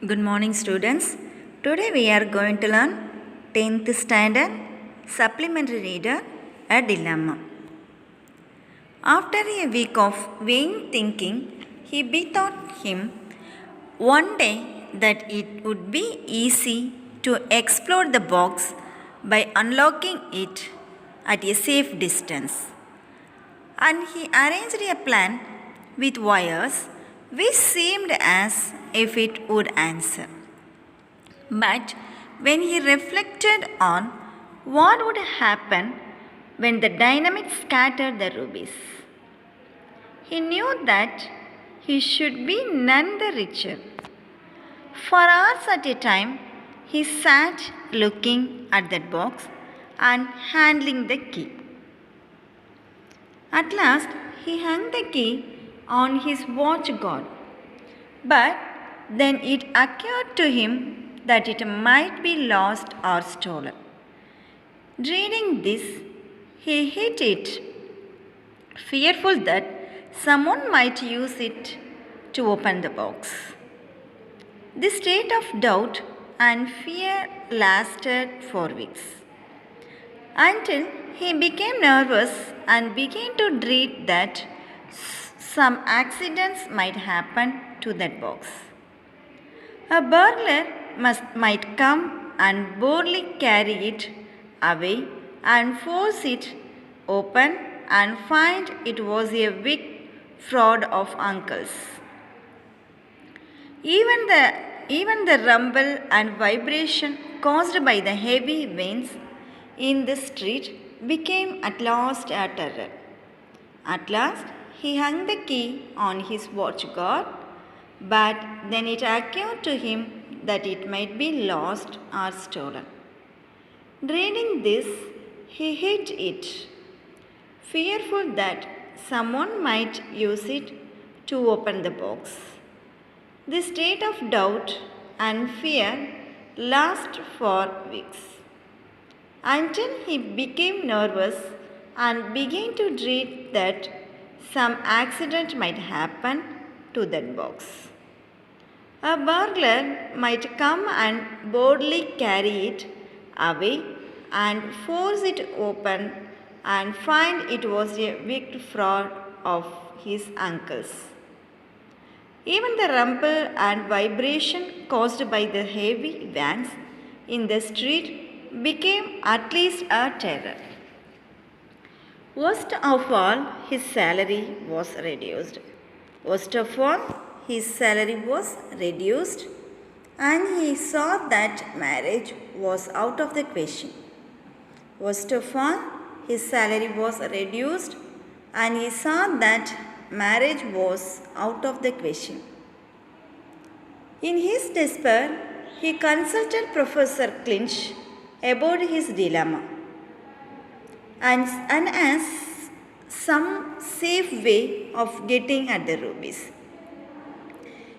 Good morning, students. Today we are going to learn 10th standard supplementary reader A Dilemma. After a week of vain thinking, he bethought him one day that it would be easy to explore the box by unlocking it at a safe distance. And he arranged a plan with wires which seemed as if it would answer. But when he reflected on what would happen when the dynamite scattered the rubies, he knew that he should be none the richer. For hours at a time, he sat looking at that box and handling the key. At last, he hung the key on his watch guard. But then it occurred to him that it might be lost or stolen. Dreading this, he hid it, fearful that someone might use it to open the box. This state of doubt and fear lasted for weeks, until he became nervous and began to dread that some accidents might happen to that box. A burglar might come and boldly carry it away and force it open and find it was a weak fraud of uncle's. Even the rumble and vibration caused by the heavy winds in the street became at last a terror. At last, he hung the key on his watch guard, but then it occurred to him that it might be lost or stolen. Dreading this, he hid it, fearful that someone might use it to open the box. This state of doubt and fear lasted for weeks, until he became nervous and began to dread that some accident might happen to that box. A burglar might come and boldly carry it away and force it open and find it was a wicked fraud of his uncle's. Even the rumble and vibration caused by the heavy vans in the street became at least a terror. Worst of all, his salary was reduced. Worst of all, his salary was reduced, and he saw that marriage was out of the question. Worst of all, his salary was reduced, and he saw that marriage was out of the question. In his despair, he consulted Professor Clinch about his dilemma and asked some safe way of getting at the rubies.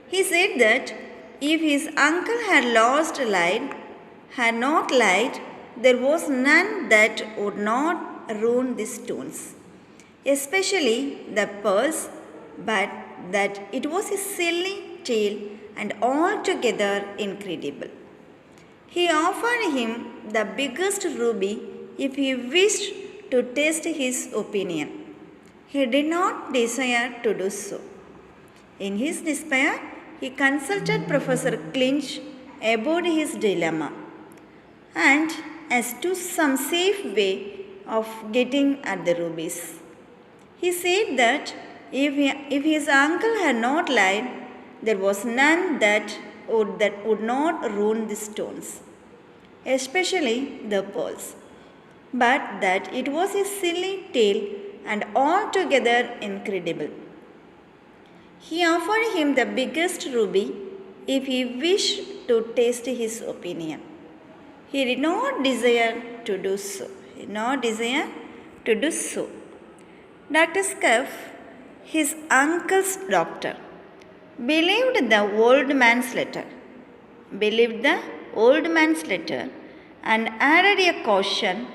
He said that if his uncle had not lied, there was none that would not ruin the stones, especially the pearls, but that it was a silly tale and altogether incredible. He offered him the biggest ruby if he wished to test his opinion. He did not desire to do so. In his despair, he consulted Professor Clinch about his dilemma and as to some safe way of getting at the rubies. He said that if his uncle had not lied, there was none that would not ruin the stones, especially the pearls, but that it was a silly tale and altogether incredible. He offered him the biggest ruby if he wished to test his opinion. He did not desire to do so. Dr. Scuff, his uncle's doctor, believed the old man's letter and added a caution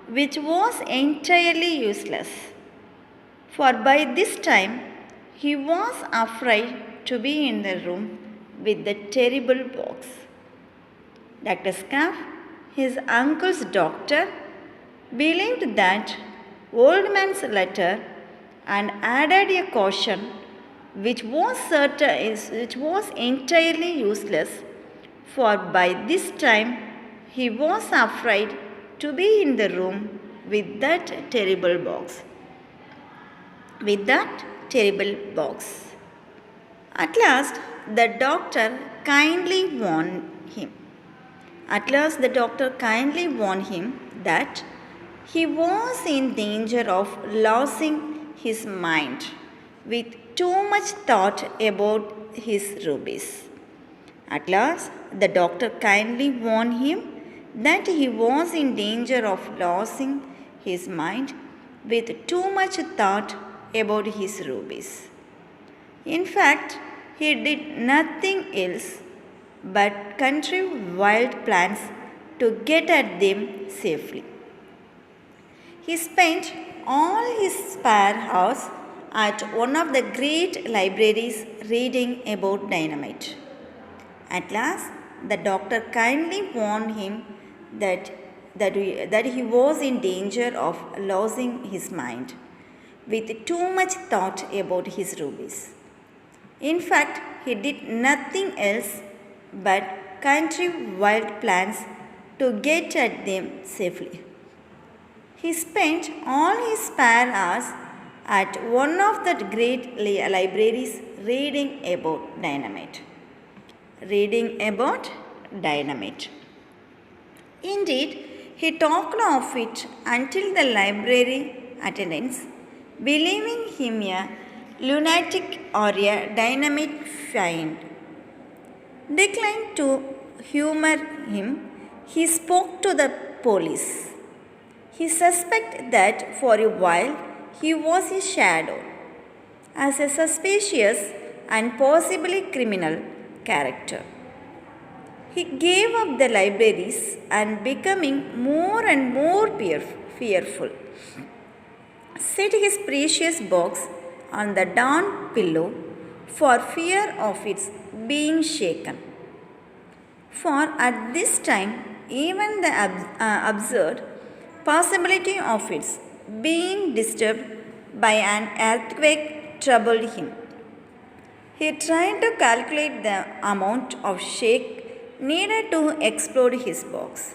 which was entirely useless. For by this time he was afraid to be in the room with the terrible box. Dr. Scaff, his uncle's doctor, believed that old man's letter and added a caution which was entirely useless, for by this time he was afraid to be in the room with that terrible box. At last, the doctor kindly warned him. That he was in danger of losing his mind with too much thought about his rubies. At last, the doctor kindly warned him that he was in danger of losing his mind with too much thought about his rubies. In fact, he did nothing else but contrive wild plans to get at them safely. He spent all his spare hours at one of the great libraries reading about dynamite. At last, the doctor kindly warned him that he was in danger of losing his mind with too much thought about his rubies. In fact, he did nothing else but contrive wild plans to get at them safely. He spent all his spare hours at one of the great libraries reading about dynamite. Indeed, he talked of it until the library attendants, believing him a lunatic or a dynamite fiend, declined to humor him. He spoke to the police. He suspected that for a while he was a shadow, as a suspicious and possibly criminal character. He gave up the libraries and, becoming more and more fearful, set his precious box on the dawn pillow for fear of its being shaken. For at this time, even the absurd possibility of its being disturbed by an earthquake troubled him. He tried to calculate the amount of shake needed to explode his box.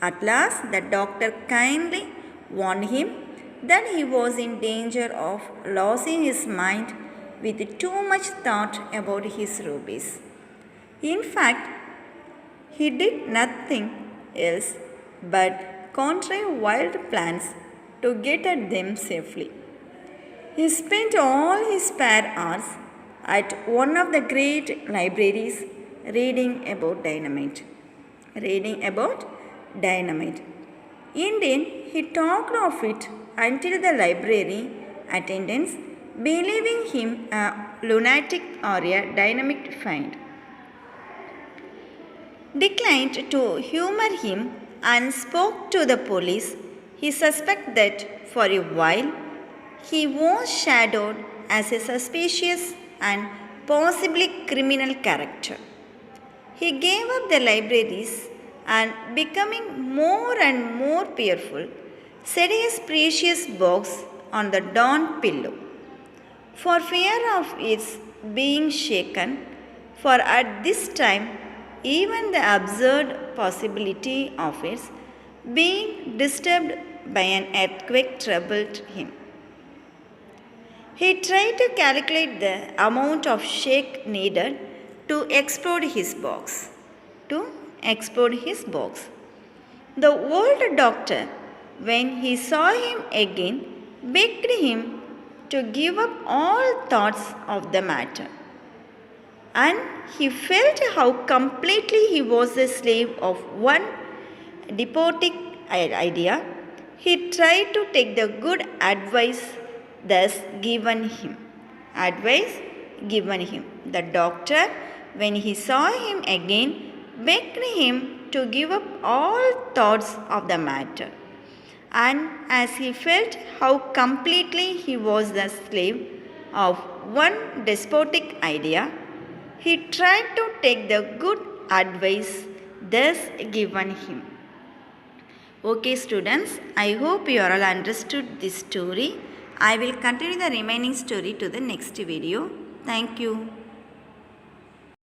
At last, the doctor kindly warned him that he was in danger of losing his mind with too much thought about his rubies. In fact, he did nothing else but contrive wild plans to get at them safely. He spent all his spare hours at one of the great libraries reading about dynamite. Indeed, he talked of it until the library attendants, believing him a lunatic or a dynamite fiend, declined to humor him and spoke to the police. He suspected that for a while he was shadowed as a suspicious and possibly criminal character. He gave up the libraries and, becoming more and more fearful, set his precious box on the dawn pillow for fear of its being shaken, for at this time even the absurd possibility of its being disturbed by an earthquake troubled him. He tried to calculate the amount of shake needed to explode his box. The old doctor, when he saw him again, begged him to give up all thoughts of the matter. And he felt how completely he was the slave of one despotic idea. He tried to take the good advice thus given him. The doctor, when he saw him again, begged him to give up all thoughts of the matter. And as he felt how completely he was the slave of one despotic idea, he tried to take the good advice thus given him. Okay students, I hope you all understood this story. I will continue the remaining story to the next video. Thank you.